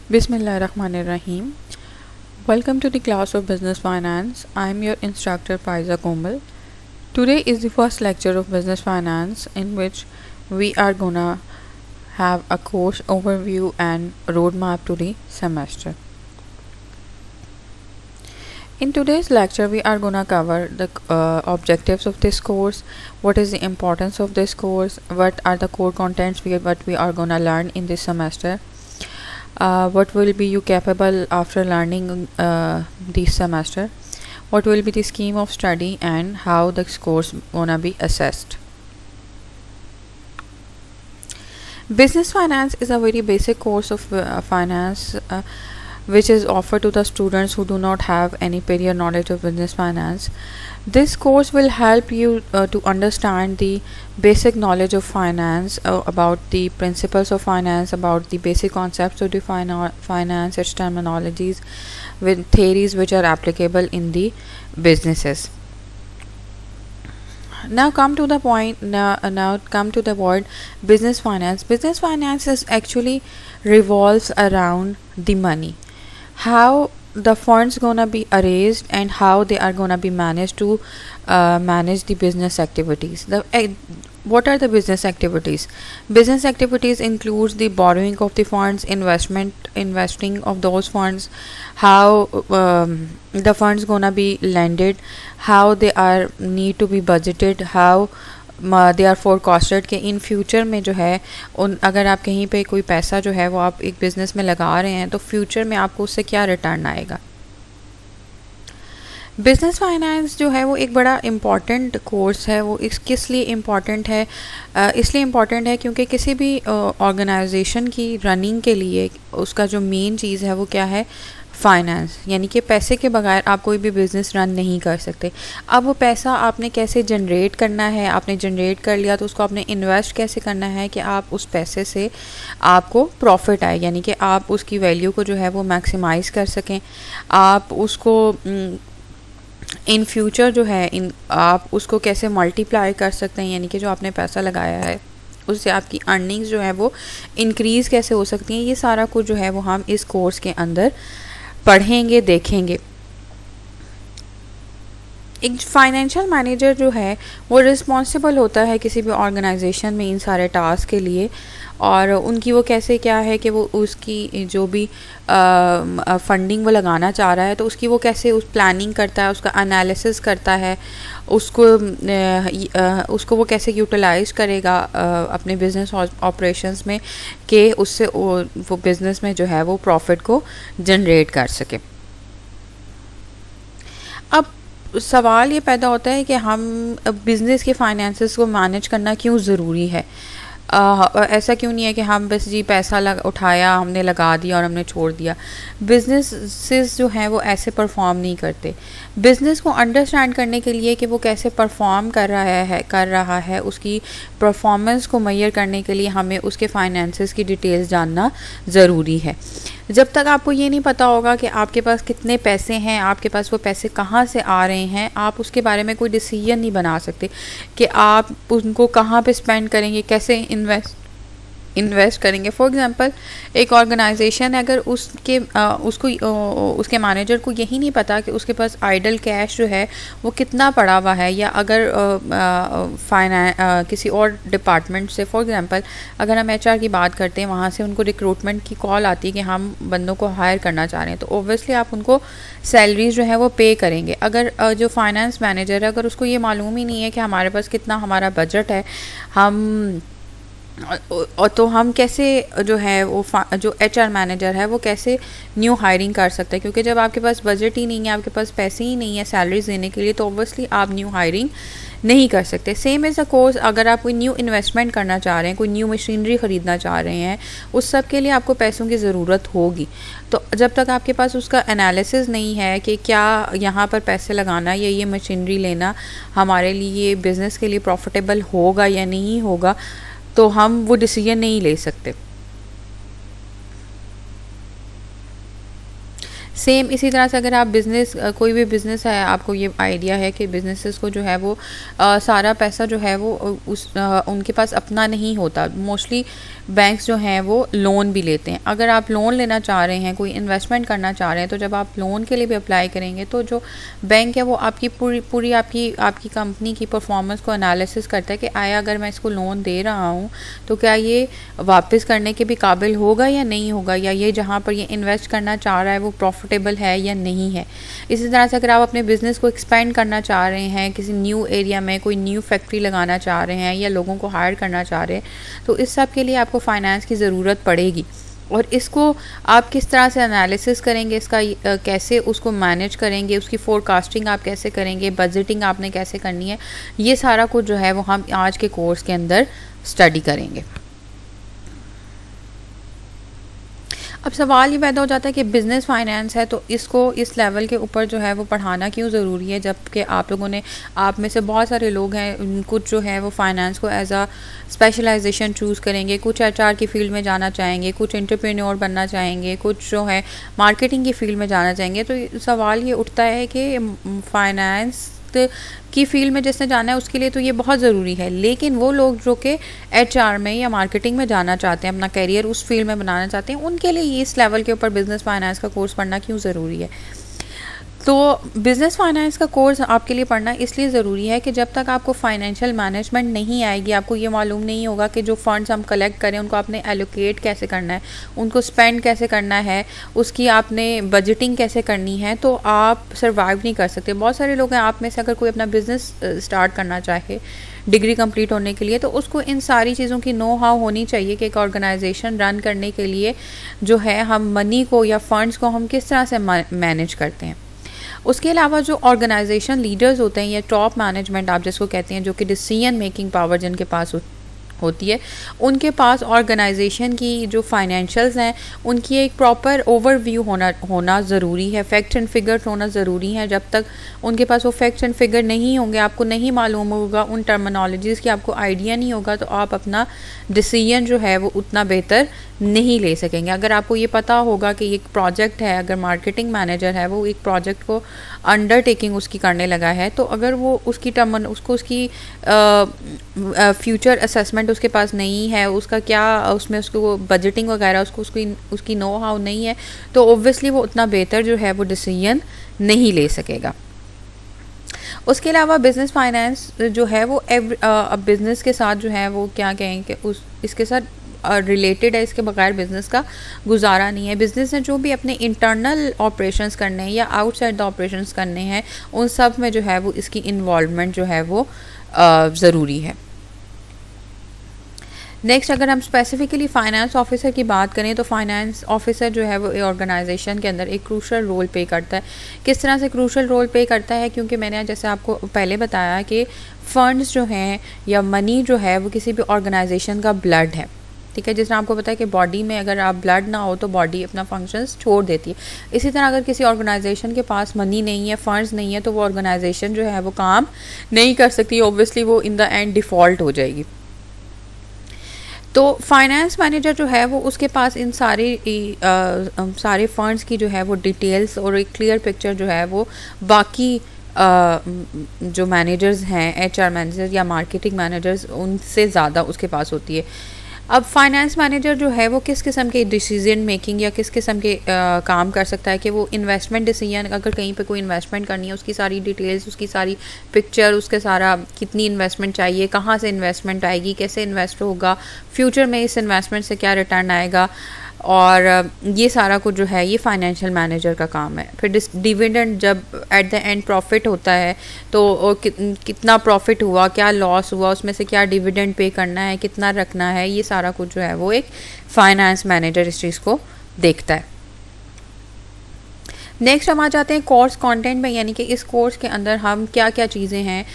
Bismillahirrahmanirrahim. Welcome to the class of Business Finance. I am your instructor Faiza Komal. Today is the first lecture of Business Finance in which we are gonna have a course overview and roadmap to the semester. In today's lecture, we are gonna cover the objectives of this course, what is the importance of this course, what are the core contents what we are gonna learn in this semester, what will be you capable after learning this semester, what will be the scheme of study, and how the course gonna be assessed. Business finance is a very basic course of finance which is offered to the students who do not have any prior knowledge of business finance. This course will help you to understand the basic knowledge of finance, about the principles of finance, about the basic concepts of the finance, its terminologies, with theories which are applicable in the businesses. Now come to the point. Now come to the word business finance. Business finance is actually revolves around the money, how the funds gonna be raised and how they are gonna be managed to manage the business activities. What are the business activities? Business activities includes the borrowing of the funds, investing of those funds, how the funds gonna be lended, how they are need to be budgeted, how they are forecasted कि in future में जो है अगर आप कहीं पे कोई पैसा जो है वो आप एक बिज़नेस में लगा रहे हैं तो फ्यूचर में आपको उससे क्या रिटर्न आएगा. बिज़नेस फाइनेंस जो है वो एक बड़ा इम्पॉर्टेंट कोर्स है. वो किस लिए इम्पॉर्टेंट है? इसलिए इम्पॉर्टेंट है क्योंकि किसी भी ऑर्गेनाइजेशन की रनिंग के लिए उसका जो मेन चीज़ है वो क्या है? फाइनेंस. यानी कि पैसे के बगैर आप कोई भी बिज़नेस रन नहीं कर सकते. अब वो पैसा आपने कैसे जनरेट करना है? आपने जनरेट कर लिया तो उसको आपने इन्वेस्ट कैसे करना है कि आप उस पैसे से आपको प्रॉफिट आए, यानी कि आप उसकी वैल्यू को जो है वो मैक्सिमाइज़ कर सकें. आप उसको इन फ्यूचर जो है आप उसको कैसे मल्टीप्लाई कर सकते हैं, यानी कि जो आपने पैसा लगाया है उससे आपकी अर्निंग्स जो है वो इंक्रीज़ कैसे हो सकती हैं. ये सारा कुछ जो है वो हम इस कोर्स के अंदर पढ़ेंगे, देखेंगे. एक फाइनेंशियल मैनेजर जो है वो रिस्पॉन्सिबल होता है किसी भी ऑर्गेनाइजेशन में इन सारे टास्क के लिए, और उनकी वो कैसे क्या है कि वो उसकी जो भी फंडिंग वो लगाना चाह रहा है तो उसकी वो कैसे उस प्लानिंग करता है, उसका एनालिसिस करता है, उसको वो कैसे यूटिलाइज करेगा अपने बिजनेस ऑपरेशंस में कि उससे वो बिज़नेस में जो है वो प्रॉफिट को जनरेट कर सके. अब सवाल ये पैदा होता है कि हम बिज़नेस के फाइनेंसेस को मैनेज करना क्यों ज़रूरी है. ऐसा क्यों नहीं है कि हम बस जी पैसा उठाया, हमने लगा दिया और हमने छोड़ दिया. बिजनेसेस जो हैं वो ऐसे परफॉर्म नहीं करते. बिज़नेस को अंडरस्टैंड करने के लिए कि वो कैसे परफॉर्म कर रहा है उसकी परफॉर्मेंस को मेजर करने के लिए हमें उसके फाइनेंसेस की डिटेल्स जानना ज़रूरी है. जब तक आपको ये नहीं पता होगा कि आपके पास कितने पैसे हैं, आपके पास वो पैसे कहाँ से आ रहे हैं, आप उसके बारे में कोई डिसीजन नहीं बना सकते कि आप उनको कहाँ पे स्पेंड करेंगे, कैसे इन्वेस्ट करेंगे. फॉर एग्जांपल एक ऑर्गेनाइजेशन है, अगर उसके मैनेजर को यही नहीं पता कि उसके पास आइडल कैश जो है वो कितना पड़ा हुआ है, या अगर किसी और डिपार्टमेंट से, फॉर एग्जांपल अगर हम HR की बात करते हैं, वहाँ से उनको रिक्रूटमेंट की कॉल आती है कि हम बंदों को हायर करना चाह रहे हैं, तो ओब्वियसली आप उनको सैलरीज जो है वो पे करेंगे. अगर जो फाइनेंस मैनेजर है अगर उसको ये मालूम ही नहीं है कि हमारे पास कितना हमारा बजट है, तो हम कैसे जो है वो जो HR मैनेजर है वो कैसे न्यू हायरिंग कर सकता है, क्योंकि जब आपके पास बजट ही नहीं है, आपके पास पैसे ही नहीं है सैलरीज देने के लिए, तो ऑब्वियसली आप न्यू हायरिंग नहीं कर सकते. सेम एज अ कोर्स अगर आप कोई न्यू इन्वेस्टमेंट करना चाह रहे हैं, कोई न्यू मशीनरी ख़रीदना चाह रहे हैं, उस सब के लिए आपको पैसों की ज़रूरत होगी. तो जब तक आपके पास उसका एनालिसिस नहीं है कि क्या यहाँ पर पैसे लगाना या ये मशीनरी लेना हमारे लिए बिज़नेस के लिए प्रॉफिटेबल होगा या नहीं होगा, तो हम वो डिसीजन नहीं ले सकते. सेम इसी तरह से अगर आप बिज़नेस कोई भी बिज़नेस है, आपको ये आइडिया है कि बिज़नेसेस को जो है वो सारा पैसा जो है वो उनके पास अपना नहीं होता। मोस्टली बैंक्स जो हैं वो लोन भी लेते हैं। अगर आप लोन लेना चाह रहे हैं, कोई इन्वेस्टमेंट करना चाह रहे हैं, तो जब आप लोन के लिए भी अप्लाई करेंगे तो जो बैंक है वो आपकी पूरी आपकी कंपनी की परफॉर्मेंस को एनालिसिस करता है कि आया अगर मैं इसको लोन दे रहा हूँ तो क्या ये वापस करने के भी काबिल होगा या नहीं होगा, या ये जहाँ पर ये इन्वेस्ट करना चाह रहा है वो प्रॉफिटेबल है या नहीं है। इसी तरह से अगर आप अपने बिज़नेस को एक्सपेंड करना चाह रहे हैं, किसी न्यू एरिया में कोई न्यू फैक्ट्री लगाना चाह रहे हैं या लोगों को हायर करना चाह रहे हैं, तो इस सब के लिए आपको फाइनेंस की ज़रूरत पड़ेगी। और इसको आप किस तरह से एनालिसिस करेंगे, इसका कैसे उसको मैनेज करेंगे, उसकी फोरकास्टिंग आप कैसे करेंगे, बजटिंग आपने कैसे करनी है, ये सारा कुछ जो है वो हम आज के कोर्स के अंदर स्टडी करेंगे। अब सवाल ये पैदा हो जाता है कि बिज़नेस फाइनेंस है तो इसको इस लेवल के ऊपर जो है वो पढ़ाना क्यों ज़रूरी है, जबकि आप लोगों ने, आप में से बहुत सारे लोग हैं कुछ जो है वो फाइनेंस को एज अ स्पेशलाइजेशन चूज़ करेंगे, कुछ एचआर की फील्ड में जाना चाहेंगे, कुछ एंटरप्रेन्योर बनना चाहेंगे, कुछ जो है मार्केटिंग की फील्ड में जाना चाहेंगे। तो सवाल ये उठता है कि फाइनेंस की फील्ड में जिसने जाना है उसके लिए तो ये बहुत ज़रूरी है, लेकिन वो लोग जो कि एचआर में या मार्केटिंग में जाना चाहते हैं, अपना करियर उस फील्ड में बनाना चाहते हैं, उनके लिए ये इस लेवल के ऊपर बिज़नेस फाइनेंस का कोर्स पढ़ना क्यों ज़रूरी है। तो बिज़नेस फाइनेंस का कोर्स आपके लिए पढ़ना इसलिए ज़रूरी है कि जब तक आपको फाइनेंशियल मैनेजमेंट नहीं आएगी, आपको ये मालूम नहीं होगा कि जो फ़ंड्स हम कलेक्ट करें उनको आपने एलोकेट कैसे करना है, उनको स्पेंड कैसे करना है, उसकी आपने बजटिंग कैसे करनी है, तो आप सर्वाइव नहीं कर सकते। बहुत सारे लोग हैं, आप में से अगर कोई अपना बिज़नेस स्टार्ट करना चाहे डिग्री कंप्लीट होने के लिए, तो उसको इन सारी चीज़ों की नो हाउ होनी चाहिए कि एक ऑर्गेनाइजेशन रन करने के लिए जो है हम मनी को या फंड्स को हम किस तरह से मैनेज करते हैं। उसके अलावा जो ऑर्गेनाइजेशन लीडर्स होते हैं या टॉप मैनेजमेंट आप जिसको कहते हैं, जो कि डिसीजन मेकिंग पावर जिनके पास होती है, उनके पास ऑर्गेनाइजेशन की जो फाइनेंशियल्स हैं उनकी एक प्रॉपर ओवरव्यू होना ज़रूरी है, फैक्ट्स एंड फिगर्स होना ज़रूरी है। जब तक उनके पास वो फैक्ट्स एंड फिगर नहीं होंगे, आपको नहीं मालूम होगा, उन टर्मिनोलॉजीज़ की आपको आइडिया नहीं होगा, तो आप अपना डिसीजन जो है वो उतना बेहतर नहीं ले सकेंगे। अगर आपको ये पता होगा कि एक प्रोजेक्ट है, अगर मार्केटिंग मैनेजर है वो एक प्रोजेक्ट को अंडरटेकिंग उसकी करने लगा है, तो अगर वो उसकी उसकी फ्यूचर असेसमेंट उसके पास नहीं है, उसका क्या उसमें उसको बजटिंग वगैरह उसकी नो हाउ नहीं है, तो ऑब्वियसली वो उतना बेहतर जो है वो डिसीजन नहीं ले सकेगा। उसके अलावा बिज़नेस फाइनेंस जो है वो बिज़नेस के साथ जो है वो क्या कहें कि इसके साथ रिलेटेड है, इसके बगैर बिज़नेस का गुजारा नहीं है। बिज़नेस ने जो भी अपने इंटरनल ऑपरेशंस करने हैं या आउटसाइड द ऑपरेशंस करने हैं, उन सब में जो है वो इसकी इन्वॉल्वमेंट जो है वो ज़रूरी है। नेक्स्ट, अगर हम स्पेसिफिकली फ़ाइनेंस ऑफिसर की बात करें, तो फाइनेंस ऑफिसर जो है वो ऑर्गेनाइजेशन के अंदर एक क्रूशल रोल प्ले करता है। किस तरह से क्रूशल रोल प्ले करता है, क्योंकि मैंने जैसे आपको पहले बताया कि फ़ंड्स जो हैं या मनी जो है वो किसी भी ऑर्गेनाइजेशन का ब्लड है, ठीक है। जिस तरह आपको पता है कि बॉडी में अगर आप ब्लड ना हो तो बॉडी अपना फंक्शंस छोड़ देती है। इसी तरह अगर किसी ऑर्गेनाइजेशन के पास मनी नहीं है, फंड्स नहीं है, तो वो ऑर्गेनाइजेशन जो है वो काम नहीं कर सकती, ऑब्वियसली वो इन द एंड डिफ़ॉल्ट हो जाएगी। तो फाइनेंस मैनेजर जो है वो उसके पास इन सारे फंड्स की जो है वो डिटेल्स और एक क्लियर पिक्चर जो है वो बाकी जो मैनेजर्स हैं, एचआर मैनेजर या मार्केटिंग मैनेजर्स, उनसे ज़्यादा उसके पास होती है। अब फाइनेंस मैनेजर जो है वो किस किस्म के डिसीजन मेकिंग या किस किस्म के काम कर सकता है कि वो इन्वेस्टमेंट डिसीजन, अगर कहीं पे कोई इन्वेस्टमेंट करनी है, उसकी सारी डिटेल्स, उसकी सारी पिक्चर, उसके सारा कितनी इन्वेस्टमेंट चाहिए, कहाँ से इन्वेस्टमेंट आएगी, कैसे इन्वेस्ट होगा, फ्यूचर में इस इन्वेस्टमेंट से क्या रिटर्न आएगा, और ये सारा कुछ जो है ये फाइनेंशियल मैनेजर का काम है। फिर डिविडेंड जब एट द एंड प्रॉफिट होता है तो कितना प्रॉफिट हुआ, क्या लॉस हुआ, उसमें से क्या डिविडेंड पे करना है, कितना रखना है, ये सारा कुछ जो है वो एक फाइनेंस मैनेजर इस चीज़ को देखता है। नेक्स्ट हम आ जाते हैं कोर्स कंटेंट में, यानी कि इस कोर्स के अंदर हम क्या क्या चीज़ें हैं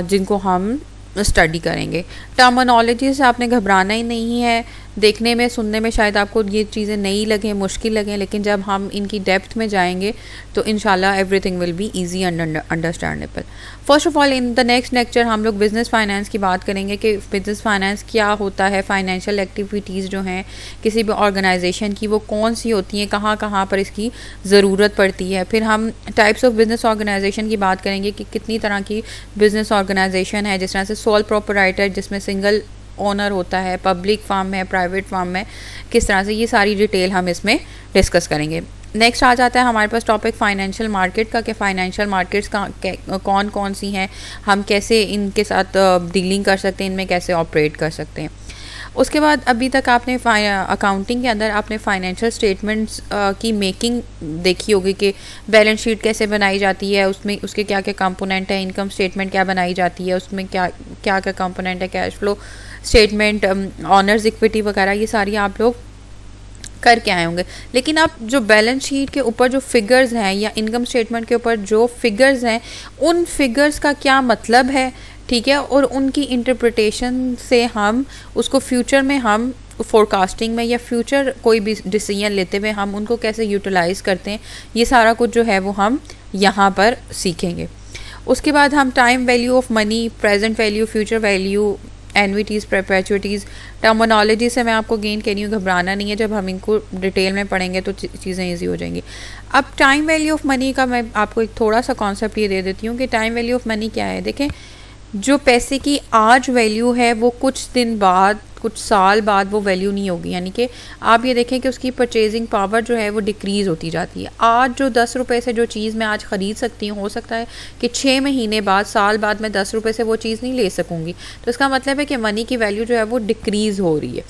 जिनको हम स्टडी करेंगे। टर्मिनोलॉजी से आपने घबराना ही नहीं है, देखने में, सुनने में शायद आपको ये चीज़ें नई लगें, मुश्किल लगें, लेकिन जब हम इनकी डेप्थ में जाएंगे तो इंशाल्लाह everything will be easy and understandable. First of all in the next lecture हम लोग बिज़नेस फाइनेंस की बात करेंगे कि बिज़नेस फाइनेंस क्या होता है, फाइनेंशियल एक्टिविटीज़ जो हैं किसी भी ऑर्गेनाइजेशन की वो कौन सी होती हैं, कहाँ कहाँ पर इसकी ज़रूरत पड़ती है। फिर हम टाइप्स ऑफ बिज़नेस ऑर्गेनाइजेशन की बात करेंगे कि कितनी तरह की बिज़नेस ऑर्गेनाइजेशन है, जिस तरह से सोल प्रोपराइटर जिसमें सिंगल ओनर होता है, पब्लिक फार्म है, प्राइवेट फार्म है, किस तरह से, ये सारी डिटेल हम इसमें डिस्कस करेंगे। नेक्स्ट आ जाता है हमारे पास टॉपिक फाइनेंशियल मार्केट का, कि फाइनेंशियल मार्केट्स का कौन कौन सी हैं, हम कैसे इनके साथ डीलिंग कर सकते हैं, इनमें कैसे ऑपरेट कर सकते हैं। उसके बाद अभी तक आपने अकाउंटिंग के अंदर आपने फाइनेंशियल स्टेटमेंट्स की मेकिंग देखी होगी कि बैलेंस शीट कैसे बनाई जाती है, उसमें उसके क्या क्या कंपोनेंट है, इनकम स्टेटमेंट क्या बनाई जाती है, उसमें क्या क्या क्या कंपोनेंट है, cash flow statement, honours equity वगैरह, ये सारी आप लोग करके आए होंगे। लेकिन आप जो बैलेंस शीट के ऊपर जो फिगर्स हैं या इनकम स्टेटमेंट के ऊपर जो फिगर्स हैं, उन फिगर्स का क्या मतलब है, ठीक है, और उनकी इंटरप्रिटेशन से हम उसको फ्यूचर में हम फोरकास्टिंग में या फ्यूचर कोई भी डिसीजन लेते हुए हम उनको कैसे यूटिलाइज़ करते हैं, ये सारा कुछ जो है वो हम यहाँ पर सीखेंगे। उसके बाद हम time value of money, present value, future value, annuities, perpetuities, terminology से मैं आपको गेन कह रही हूँ, घबराना नहीं है, जब हम इनको डिटेल में पढ़ेंगे तो चीज़ें ईजी हो जाएंगी। अब टाइम वैल्यू ऑफ मनी का मैं आपको एक थोड़ा सा कॉन्सेप्ट ये दे देती हूँ कि टाइम वैल्यू ऑफ मनी क्या है। देखें, जो पैसे की आज वैल्यू है वो कुछ दिन बाद, कुछ साल बाद वो वैल्यू नहीं होगी, यानी कि आप ये देखें कि उसकी परचेजिंग पावर जो है वो डिक्रीज़ होती जाती है। आज जो 10 रुपये से जो चीज़ मैं आज ख़रीद सकती हूँ, हो सकता है कि 6 महीने बाद, साल बाद मैं 10 रुपये से वो चीज़ नहीं ले सकूँगी। तो इसका मतलब है कि मनी की वैल्यू जो है वो डिक्रीज़ हो रही है।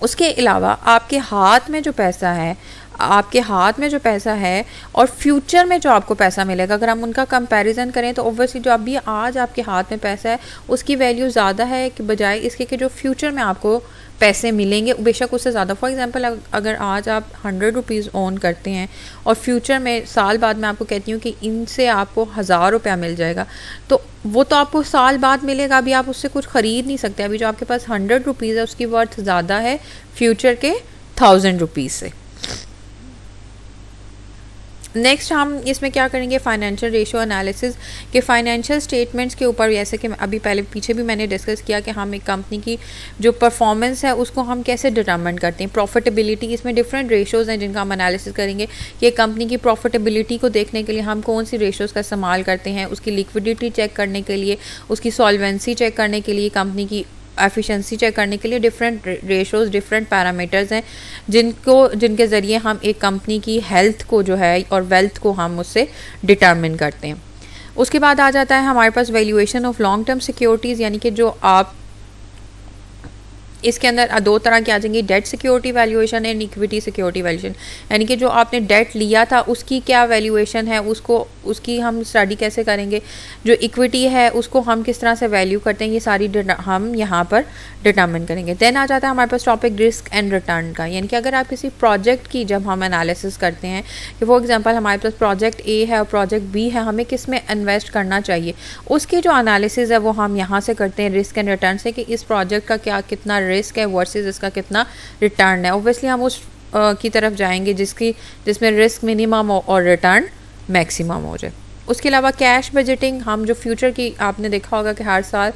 उसके अलावा आपके हाथ में जो पैसा है, आपके हाथ में जो पैसा है और फ्यूचर में जो आपको पैसा मिलेगा, अगर हम उनका कंपैरिजन करें तो ऑब्वियसली जो अभी आज आपके हाथ में पैसा है उसकी वैल्यू ज़्यादा है कि बजाय इसके कि जो फ्यूचर में आपको पैसे मिलेंगे बेशक उससे ज़्यादा। फॉर एग्जांपल, अगर आज आप 100 रुपीज़ ओन करते हैं और फ्यूचर में साल बाद मैं आपको कहती हूँ कि इनसे आपको 1000 रुपया मिल जाएगा, तो वो तो आपको साल बाद मिलेगा, अभी आप उससे कुछ ख़रीद नहीं सकते। अभी जो आपके पास 100 रुपीज़ है उसकी वर्थ ज़्यादा है फ्यूचर के 1000 रुपीज़ से। नेक्स्ट हम इसमें क्या करेंगे, फाइनेंशियल रेशियो एनालिसिस, के फाइनेंशियल स्टेटमेंट्स के ऊपर, जैसे कि अभी पहले पीछे भी मैंने डिस्कस किया कि हम एक कंपनी की जो परफॉर्मेंस है उसको हम कैसे डिटरमिन करते हैं। प्रॉफिटेबिलिटी, इसमें डिफरेंट रेशियोज़ हैं जिनका हम एनालिसिस करेंगे कि कंपनी की प्रॉफिटेबिलिटी को देखने के लिए हम कौन सी रेशियोज़ का इस्तेमाल करते हैं, उसकी लिक्विडिटी चेक करने के लिए, उसकी सॉल्वेंसी चेक करने के लिए, कंपनी की एफिशिएंसी चेक करने के लिए डिफरेंट रेशोज़, डिफरेंट पैरामीटर्स हैं जिनके ज़रिए हम एक कंपनी की हेल्थ को जो है और वेल्थ को हम उससे डिटरमिन करते हैं। उसके बाद आ जाता है हमारे पास valuation of long term securities, यानी कि जो आप इसके अंदर दो तरह की आ जाएंगी, debt security valuation and equity security valuation, यानी कि जो आपने डेट लिया था उसकी क्या वैल्यूएशन है, उसकी हम स्टडी कैसे करेंगे, जो इक्विटी है उसको हम किस तरह से वैल्यू करते हैं, ये सारी हम यहाँ पर डिटर्मिन करेंगे। देन आ जाता है हमारे पास टॉपिक रिस्क एंड रिटर्न का, यानी कि अगर आप किसी प्रोजेक्ट की जब हम एनालिसिस करते हैं कि फॉर एग्जाम्पल हमारे पास प्रोजेक्ट ए है और प्रोजेक्ट बी है, हमें किस में इन्वेस्ट करना चाहिए, उसकी जो एनालिसिस है वो हम यहाँ से करते हैं रिस्क एंड रिटर्न से, कि इस प्रोजेक्ट का क्या कितना रिस्क है वर्सेस इसका कितना रिटर्न है। ऑब्वियसली हम उस की तरफ जाएंगे जिसमें रिस्क मिनिमम और रिटर्न मैक्सिमम हो जाए। उसके अलावा कैश बजटिंग, हम जो फ्यूचर की, आपने देखा होगा कि हर साल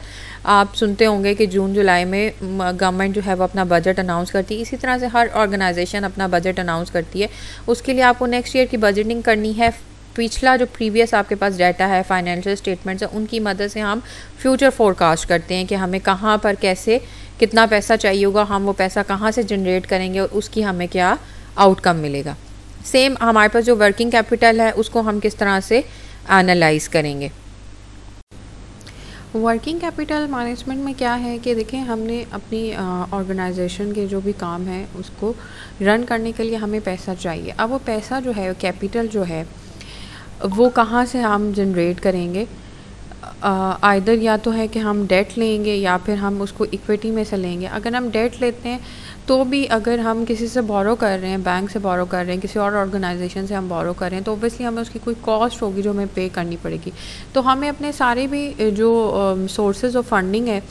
आप सुनते होंगे कि जून जुलाई में गवर्नमेंट जो है वो अपना बजट अनाउंस करती है, इसी तरह से हर ऑर्गेनाइजेशन अपना बजट अनाउंस करती है। उसके लिए आपको नेक्स्ट ईयर की बजटिंग करनी है। पिछला जो प्रीवियस आपके पास डाटा है, फाइनेंशियल स्टेटमेंट्स है, उनकी मदद से हम फ्यूचर फोरकास्ट करते हैं कि हमें कहाँ पर कैसे कितना पैसा चाहिए होगा, हम वो पैसा कहाँ से जनरेट करेंगे और उसकी हमें क्या आउटकम मिलेगा। सेम हमारे पास जो वर्किंग कैपिटल है उसको हम किस तरह से एनालाइज करेंगे। वर्किंग कैपिटल मैनेजमेंट में क्या है कि देखें, हमने अपनी ऑर्गेनाइजेशन के जो भी काम है उसको रन करने के लिए हमें पैसा चाहिए। अब वो पैसा जो है, कैपिटल जो है, वो कहाँ से हम जनरेट करेंगे। आइदर या तो है कि हम डेट लेंगे या फिर हम उसको इक्विटी में से लेंगे। अगर हम डेट लेते हैं तो भी अगर हम किसी से बोरो कर रहे हैं, बैंक से बोरो कर रहे हैं, किसी और ऑर्गेनाइजेशन से हम बोरो कर रहे हैं, तो ऑब्वियसली हमें उसकी कोई कॉस्ट होगी जो हमें पे करनी पड़ेगी। तो हमें अपने सारे भी जो सोर्सेज ऑफ फंडिंग है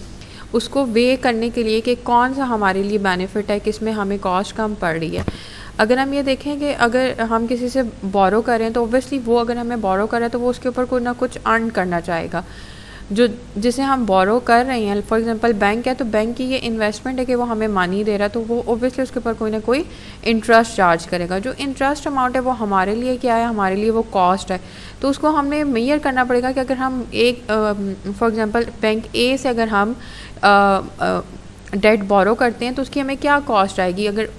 उसको वे करने के लिए कि कौन सा हमारे लिए बेनिफिट है, किस में हमें कॉस्ट कम पड़ रही है। अगर हम ये देखें कि अगर हम किसी से बोरो करें तो ऑब्वियसली वो अगर हमें बोरो करे तो वो उसके ऊपर कोई ना कुछ अर्न करना चाहेगा। जो जिसे हम बोरो कर रहे हैं, फॉर एग्जांपल बैंक है, तो बैंक की ये इन्वेस्टमेंट है कि वो हमें मनी दे रहा है, तो वो ऑब्वियसली उसके ऊपर कोई ना कोई इंटरेस्ट चार्ज करेगा। जो इंटरेस्ट अमाउंट है वो हमारे लिए क्या है, हमारे लिए वो कॉस्ट है। तो उसको हमने मेजर करना पड़ेगा कि अगर हम एक फॉर एग्जांपल बैंक ए से अगर हम डेट बोरो करते हैं तो उसकी हमें क्या कॉस्ट आएगी, अगर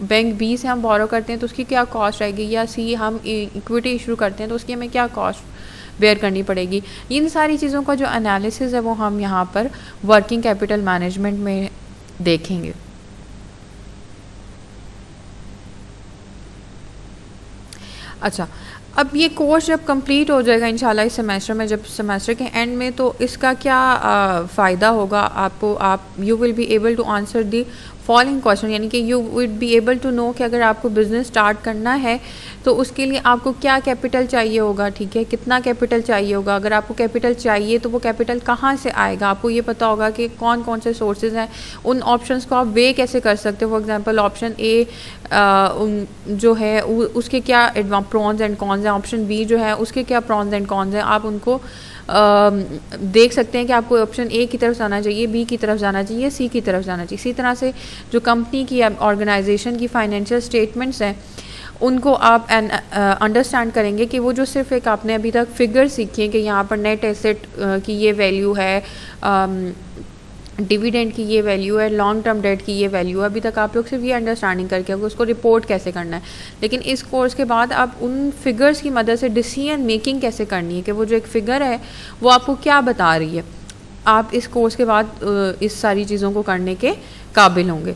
बैंक बी से हम बोरो करते हैं तो उसकी क्या कॉस्ट आएगी, या सी हम इक्विटी इशू करते हैं तो उसकी हमें क्या कॉस्ट बेयर करनी पड़ेगी। इन सारी चीज़ों का जो एनालिसिस है वो हम यहाँ पर वर्किंग कैपिटल मैनेजमेंट में देखेंगे। अच्छा, अब ये कोर्स जब कंप्लीट हो जाएगा इंशाल्लाह इस सेमेस्टर में, जब सेमेस्टर के एंड में, तो इसका क्या फ़ायदा होगा आपको, आप you will be able to answer the following question, यानी कि you would be able to know कि अगर आपको बिज़नेस स्टार्ट करना है तो उसके लिए आपको क्या कैपिटल चाहिए होगा, ठीक है, कितना कैपिटल चाहिए होगा। अगर आपको कैपिटल चाहिए तो वो कैपिटल कहाँ से आएगा, आपको ये पता होगा कि कौन कौन से सोर्सेज हैं, उन ऑप्शंस को आप वे कैसे कर सकते हो। फॉर एग्जांपल ऑप्शन ए जो है उसके क्या प्रॉन्स एंड कॉन्स हैं, ऑप्शन बी जो है उसके क्या प्रॉन्स एंड कॉन्स हैं, आप उनको देख सकते हैं कि आपको ऑप्शन ए की तरफ जाना चाहिए, बी की तरफ जाना चाहिए, सी की तरफ जाना चाहिए। इसी तरह से जो कंपनी की ऑर्गेनाइजेशन की फाइनेंशियल स्टेटमेंट्स हैं उनको आप अंडरस्टैंड करेंगे कि वो जो सिर्फ एक आपने अभी तक फिगर सीखी है कि यहाँ पर नेट एसेट की ये वैल्यू है, डिविडेंड की ये वैल्यू है, लॉन्ग टर्म डेट की ये वैल्यू है, अभी तक आप लोग सिर्फ ये अंडरस्टैंडिंग करके उसको रिपोर्ट कैसे करना है। लेकिन इस कोर्स के बाद आप उन फिगर्स की मदद से डिसीजन मेकिंग कैसे करनी है कि वो जो एक फ़िगर है वो आपको क्या बता रही है, आप इस कोर्स के बाद इस सारी चीज़ों को करने के काबिल होंगे।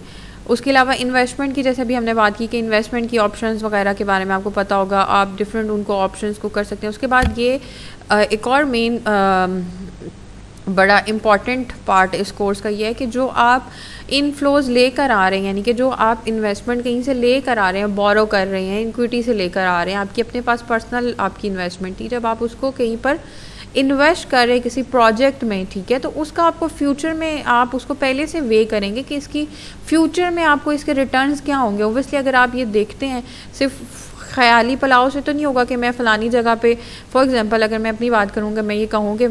उसके अलावा इन्वेस्टमेंट की, जैसे भी हमने बात की कि इन्वेस्टमेंट की ऑप्शंस वगैरह के बारे में आपको पता होगा, आप डिफरेंट उनको ऑप्शंस को कर सकते हैं। उसके बाद ये एक और मेन बड़ा इम्पॉर्टेंट पार्ट इस कोर्स का ये है कि जो आप इनफ्लोज लेकर आ रहे हैं, यानी कि जो आप इन्वेस्टमेंट कहीं से लेकर आ रहे हैं, बोरो कर रहे हैं, इक्विटी से लेकर आ रहे हैं, आपकी अपने पास पर्सनल आपकी इन्वेस्टमेंट थी, जब आप उसको कहीं पर इन्वेस्ट कर रहे हैं किसी प्रोजेक्ट में, ठीक है, तो उसका आपको फ्यूचर में आप उसको पहले से वे करेंगे कि इसकी फ्यूचर में आपको इसके रिटर्न्स क्या होंगे। ओब्वियसली अगर आप ये देखते हैं सिर्फ ख़याली पलाव से तो नहीं होगा कि मैं फ़लानी जगह पे, फॉर एग्जांपल अगर मैं अपनी बात करूँगा, मैं ये कहूँ कि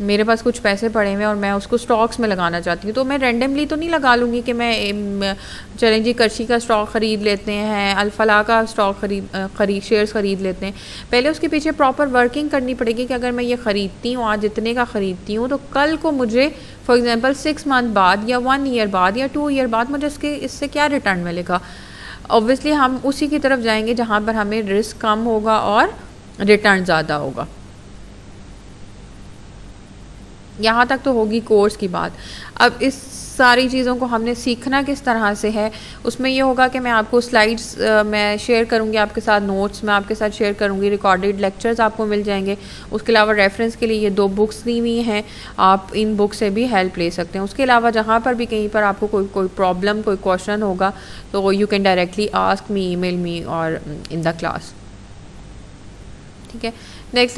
मेरे पास कुछ पैसे पड़े हुए हैं और मैं उसको स्टॉक्स में लगाना चाहती हूँ, तो मैं रैंडमली तो नहीं लगा लूँगी कि मैं चलें जी करशी का स्टॉक ख़रीद लेते हैं, अल्फला का स्टॉक शेयर्स ख़रीद लेते हैं। पहले उसके पीछे प्रॉपर वर्किंग करनी पड़ेगी कि अगर मैं ये ख़रीदती हूँ आज इतने का ख़रीदती हूँ, तो कल को मुझे फॉर एग्ज़ाम्पल 6 मंथ बाद या 1 ईयर बाद या 2 ईयर बाद मुझे इससे क्या रिटर्न मिलेगा। ऑब्वियसली हम उसी की तरफ जाएंगे जहाँ पर हमें रिस्क कम होगा और रिटर्न ज़्यादा होगा। यहाँ तक तो होगी कोर्स की बात। अब इस सारी चीज़ों को हमने सीखना किस तरह से है, उसमें ये होगा कि मैं आपको स्लाइड्स मैं शेयर करूँगी आपके साथ, नोट्स मैं आपके साथ शेयर करूँगी, रिकॉर्डेड लेक्चर्स आपको मिल जाएंगे। उसके अलावा रेफरेंस के लिए ये 2 बुक्स दी हुई हैं, आप इन बुक से भी हेल्प ले सकते हैं। उसके अलावा जहाँ पर भी कहीं पर आपको कोई प्रॉब्लम, कोई क्वेश्चन होगा तो you can directly ask me, email me और इन द क्लास, ठीक है। नेक्स्ट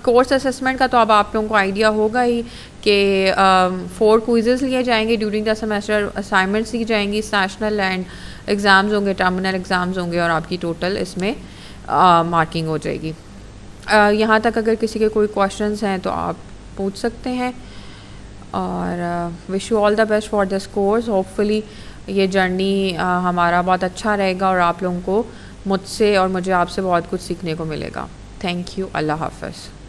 कोर्स असेसमेंट का तो अब आप लोगों को आइडिया होगा ही कि 4 क्विज़ेस लिए जाएंगे ड्यूरिंग द सेमेस्टर, असाइनमेंट्स दी जाएंगी, नेशनल एंड एग्ज़ाम्स होंगे, टर्मिनल एग्ज़ाम्स होंगे और आपकी टोटल इसमें मार्किंग हो जाएगी। यहाँ तक अगर किसी के कोई क्वेश्चंस हैं तो आप पूछ सकते हैं, और wish you all the best for this course. Hopefully ये जर्नी हमारा बहुत अच्छा रहेगा और आप लोगों को मुझसे और मुझे आपसे बहुत कुछ सीखने को मिलेगा। Thank you. अल्लाह हाफ़िज़।